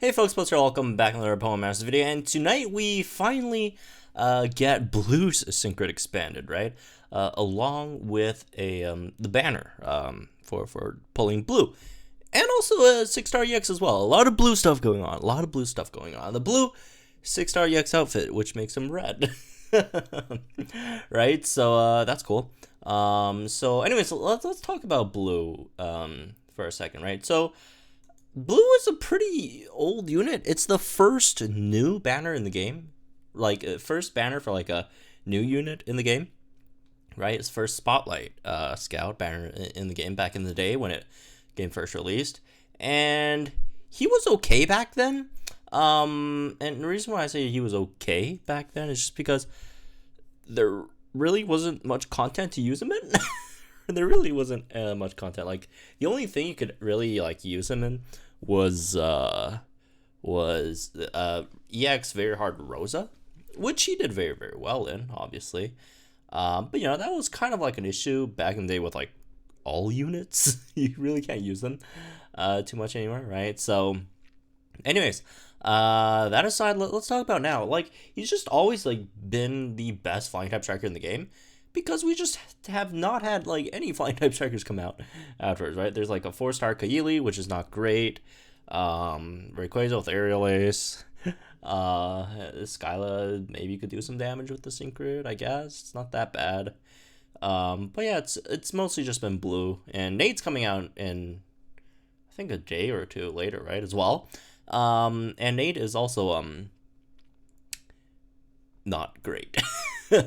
Hey folks, Poster, welcome back to another Poem Masters video, and tonight we finally get Blue's Synchro expanded, right? Along with the banner for pulling Blue. And also a 6-star EX as well. A lot of blue stuff going on. The blue 6-star EX outfit, which makes him red. Right? So that's cool. So anyways, let's talk about Blue for a second, right? So Blue is a pretty old unit. It's the first new banner in the game. First banner for like a new unit in the game. Right? It's first Spotlight Scout banner in the game back in the day when it game first released. And he was okay back then. And the reason why I say he was okay back then is just because there really wasn't much content to use him in. There really wasn't much content. Like, the only thing you could really like use him in was EX Very Hard Rosa, which he did very, very well in, obviously. But you know, that was kind of like an issue back in the day with like all units. You really can't use them too much anymore, right? So anyways, that aside, let's talk about now. Like, he's just always like been the best flying type striker in the game, because we just have not had like any flying type strikers come out afterwards, right? There's like a 4-star Kaili, which is not great. Rayquaza with Aerial Ace. Skyla maybe could do some damage with the Synchro, I guess. It's not that bad. But yeah, it's mostly just been Blue, and Nate's coming out in I think a day or two later, right, as well. And Nate is also not great.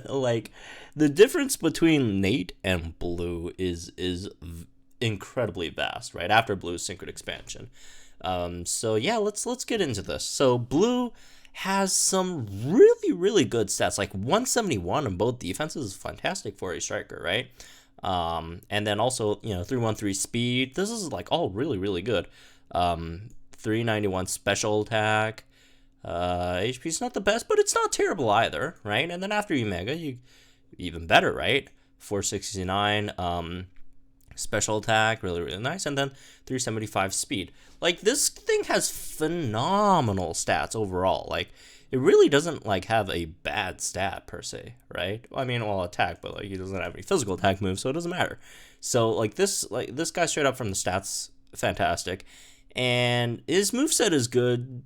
Like, the difference between Nate and Blue is incredibly vast, right? After Blue's Synchro expansion. So yeah, let's get into this. So Blue has some really good stats, like 171 on both defenses is fantastic for a striker, right? And then also, you know, 313 speed. This is like all really good. 391 special attack. HP is not the best, but it's not terrible either, right? And then after you Mega, you even better, right? 469 special attack, really nice, and then 375 speed. Like, this thing has phenomenal stats overall. Like, it really doesn't like have a bad stat per se, right? I mean, well, attack, but like, he doesn't have any physical attack moves, so it doesn't matter. So like this guy straight up from the stats, fantastic, and his moveset is good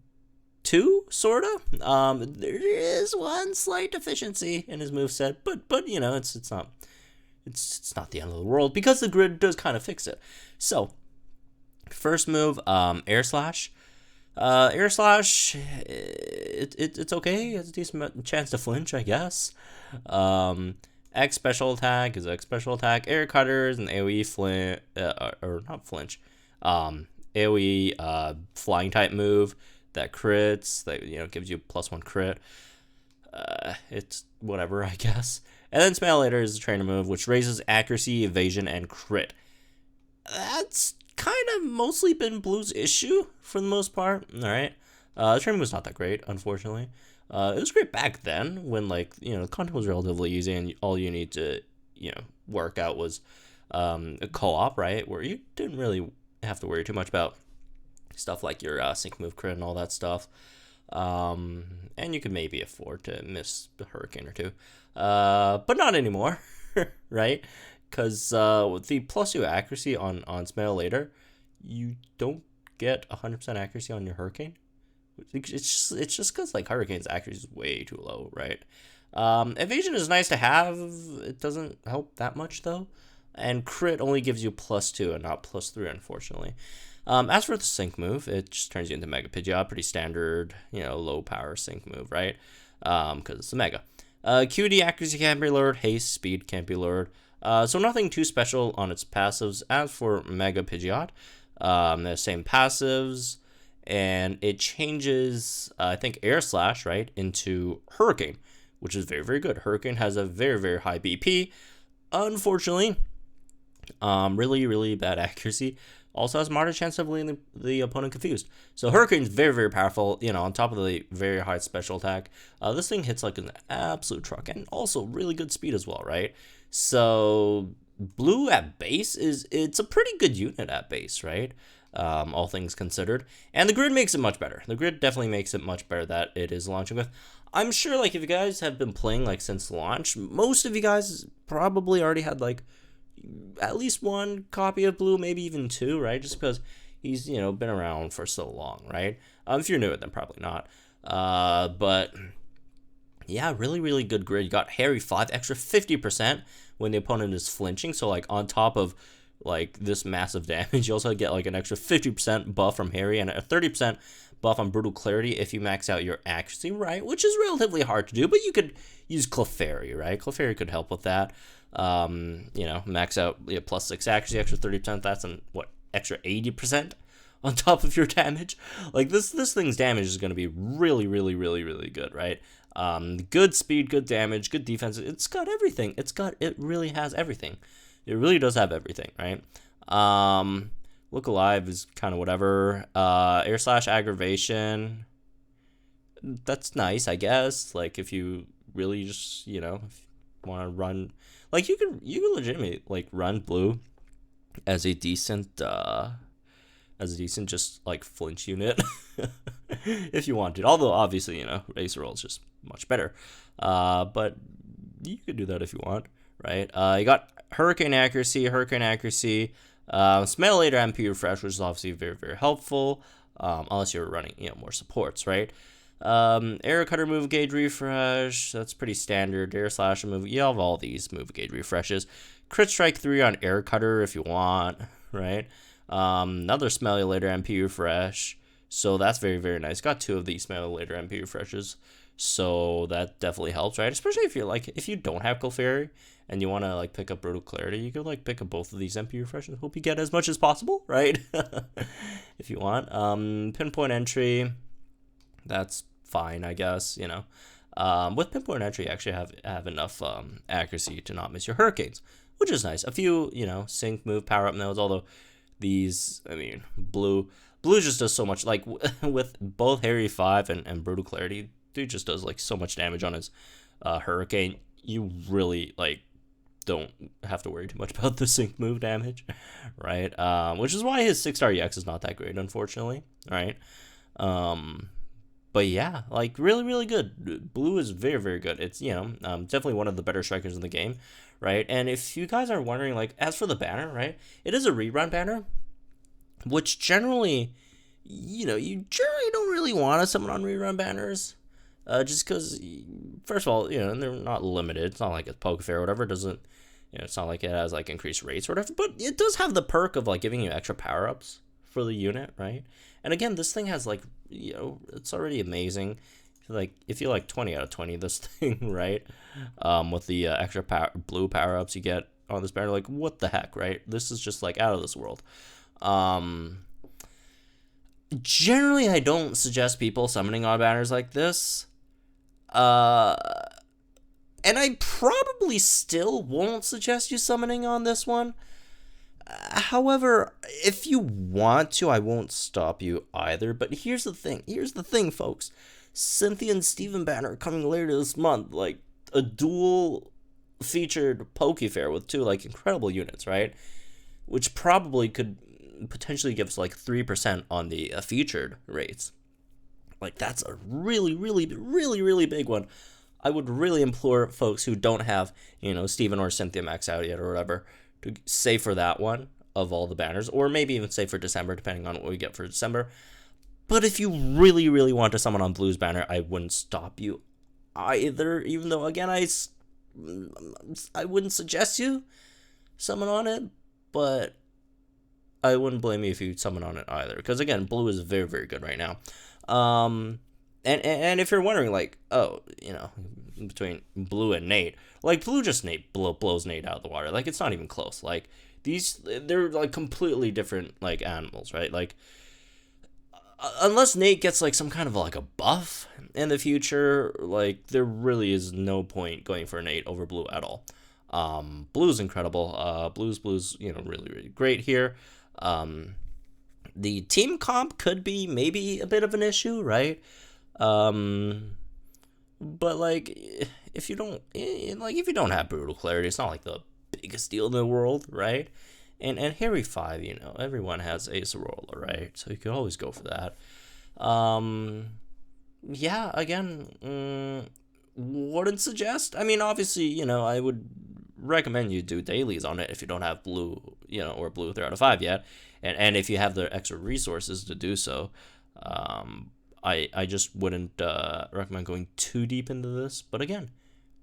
too, sorta. There is one slight deficiency in his moveset, but you know, it's not the end of the world, because the grid does kind of fix it. So first move, Air Slash. Air Slash, it's okay. It's a decent chance to flinch, I guess. X special attack is X special attack. Air Cutter is an AoE flinch, or not flinch. AoE flying type move that crits, that, you know, gives you +1 crit. It's whatever, I guess. And then Smilator is a trainer move, which raises accuracy, evasion, and crit. That's kind of mostly been Blue's issue for the most part. All right, the trainer move's not that great, unfortunately. It was great back then when, like, you know, the content was relatively easy and all you need to, you know, work out was a co-op, right, where you didn't really have to worry too much about stuff like your sync move crit and all that stuff. And you could maybe afford to miss a hurricane or two, but not anymore. Right? Because with the +2 accuracy on Smilator, you don't get 100% accuracy on your hurricane. It's just because like Hurricane's accuracy is way too low, right? Evasion is nice to have. It doesn't help that much though, and crit only gives you +2 and not +3, unfortunately. As for the sync move, it just turns you into Mega Pidgeot, pretty standard, you know, low power sync move, right? Because it's a Mega. QD accuracy can't be lured, haste, speed can't be lured. So nothing too special on its passives. As for Mega Pidgeot, the same passives, and it changes, I think, Air Slash, right, into Hurricane, which is very good. Hurricane has a very high BP. Unfortunately, really bad accuracy. Also has moderate chance of leaving the opponent confused. So Hurricane's very powerful, you know, on top of the very high special attack. This thing hits like an absolute truck, and also really good speed as well, right? So Blue at base it's a pretty good unit at base, right? all things considered. And the grid makes it much better. The grid definitely makes it much better that it is launching with. I'm sure, like, if you guys have been playing, like, since launch, most of you guys probably already had, like, at least one copy of Blue, maybe even two, right? Just because he's, been around for so long, right? If you're new, then probably not. But yeah, really, really good grid. You got Harry 5, extra 50% when the opponent is flinching. So, like, on top of, like, this massive damage, you also get, like, an extra 50% buff from Harry and a 30% buff on Brutal Clarity if you max out your accuracy, right? Which is relatively hard to do, but you could use Clefairy, right? Clefairy could help with that. Max out plus 6 accuracy, extra 30%. That's an, extra 80% on top of your damage. Like, this thing's damage is going to be really, really, really, really good, right? Good speed, good damage, good defense. It's got everything. It really has everything. It really does have everything, right? Look Alive is kind of whatever. Air Slash Aggravation. That's nice, I guess. Like, if you really just, if you want to run, like, you can legitimately, like, run Blue as a decent just, like, flinch unit if you wanted. Although, obviously, Razor Roll is just much better. But you could do that if you want, right? You got Hurricane Accuracy, Smillator MP Refresh, which is obviously very, very helpful, unless you're running, more supports, right? Air Cutter Move Gauge Refresh, that's pretty standard. Air Slash Move, you have all these Move Gauge Refreshes. Crit Strike 3 on Air Cutter if you want, right? Another Smillator MP Refresh, so that's very, very nice. Got 2 of these Smillator MP Refreshes, so that definitely helps, right? Especially if you don't have Clefairy and you want to, like, pick up Brutal Clarity, you could, like, pick up both of these MP Refreshes. Hope you get as much as possible, right? If you want. Pinpoint Entry, that's fine, I guess, With Pinpoint Entry, you actually have enough accuracy to not miss your Hurricanes, which is nice. A few, sync, move, power-up nodes, although these, Blue just does so much. Like, with both Harry 5 and Brutal Clarity, dude just does, like, so much damage on his Hurricane. You really, like, don't have to worry too much about the sync move damage, right? Which is why his 6-star EX is not that great, unfortunately, right? But yeah, like, really, really good. Blue is very, very good. It's, definitely one of the better strikers in the game, right? And if you guys are wondering, like, as for the banner, right, it is a rerun banner, which generally, you generally don't really want to summon on rerun banners, just because, first of all, they're not limited. It's not like a Pokefair or whatever. It doesn't, it's not like it has, like, increased rates or whatever, but it does have the perk of, like, giving you extra power-ups for the unit, right? And again, this thing has, like, it's already amazing. If you like 20 out of 20 this thing, right? With the extra blue power-ups you get on this banner, like, what the heck, right? This is just, like, out of this world. Generally, I don't suggest people summoning on banners like this. And I probably still won't suggest you summoning on this one. However, if you want to, I won't stop you either. But here's the thing, folks. Cynthia and Steven banner coming later this month, like, a dual featured Pokefair with 2, like, incredible units, right? Which probably could potentially give us, like, 3% on the featured rates. Like, that's a really, really, really, really big one. I would really implore folks who don't have, Steven or Cynthia max out yet or whatever, to save for that one of all the banners, or maybe even save for December, depending on what we get for December. But if you really, really want to summon on Blue's banner, I wouldn't stop you either, even though, again, I wouldn't suggest you summon on it, but I wouldn't blame you if you summon on it either, because, again, Blue is very, very good right now. And if you're wondering, like, between Blue and Nate, like, Blue just blows Nate out of the water. Like, it's not even close. Like, they're, like, completely different, like, animals, right? Like, unless Nate gets, like, some kind of, like, a buff in the future, like, there really is no point going for Nate over Blue at all. Blue's incredible. Blue's, really, really great here. The team comp could be maybe a bit of an issue, right? But, like, if you don't have Brutal Clarity, it's not like the biggest deal in the world, right? And Harry 5, you know, everyone has Ace Aurora, right? So you could always go for that. Yeah, again, wouldn't suggest. I mean, obviously, you know, I would recommend you do dailies on it if you don't have blue, you know, or blue 3 out of 5 yet. And if you have the extra resources to do so. I just wouldn't recommend going too deep into this. But again,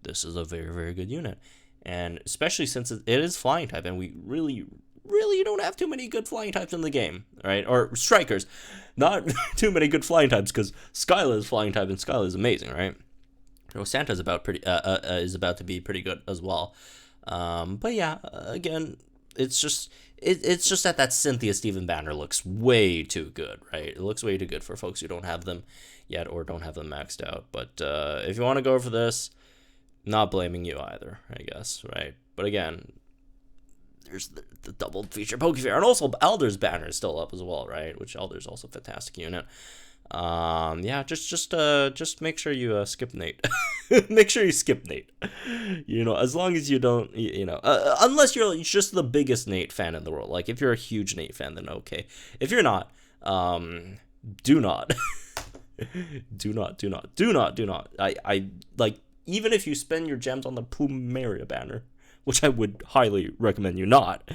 this is a very, very good unit. And especially since it is flying type, and we really, really don't have too many good flying types in the game, right? Or strikers. Not too many good flying types, because Skyla is flying type, and Skyla is amazing, right? So Santa's is about to be pretty good as well. But yeah, again, it's just that Cynthia Steven banner looks way too good, right? It looks way too good for folks who don't have them yet or don't have them maxed out. But if you want to go for this, not blaming you either, I guess, right? But again, there's the double feature Pokefair, and also Elder's banner is still up as well, right? Which Elder's also a fantastic unit. Yeah, just make sure you skip Nate. Make sure you skip Nate. You know, as long as you don't, unless you're just the biggest Nate fan in the world. Like if you're a huge Nate fan, then okay. If you're not, do not, do not. I like, even if you spend your gems on the Plumeria banner, which I would highly recommend you not.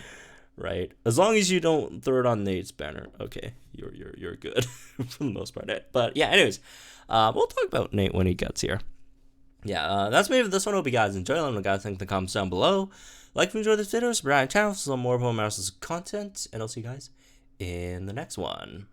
Right, as long as you don't throw it on Nate's banner, okay, you're good for the most part. But yeah, anyways, we'll talk about Nate when he gets here. Yeah, that's me for this one. Hope you guys enjoy. Let me know guys think in the comments down below. Like if you enjoyed this video, subscribe to the channel for some more Pokemon content, and I'll see you guys in the next one.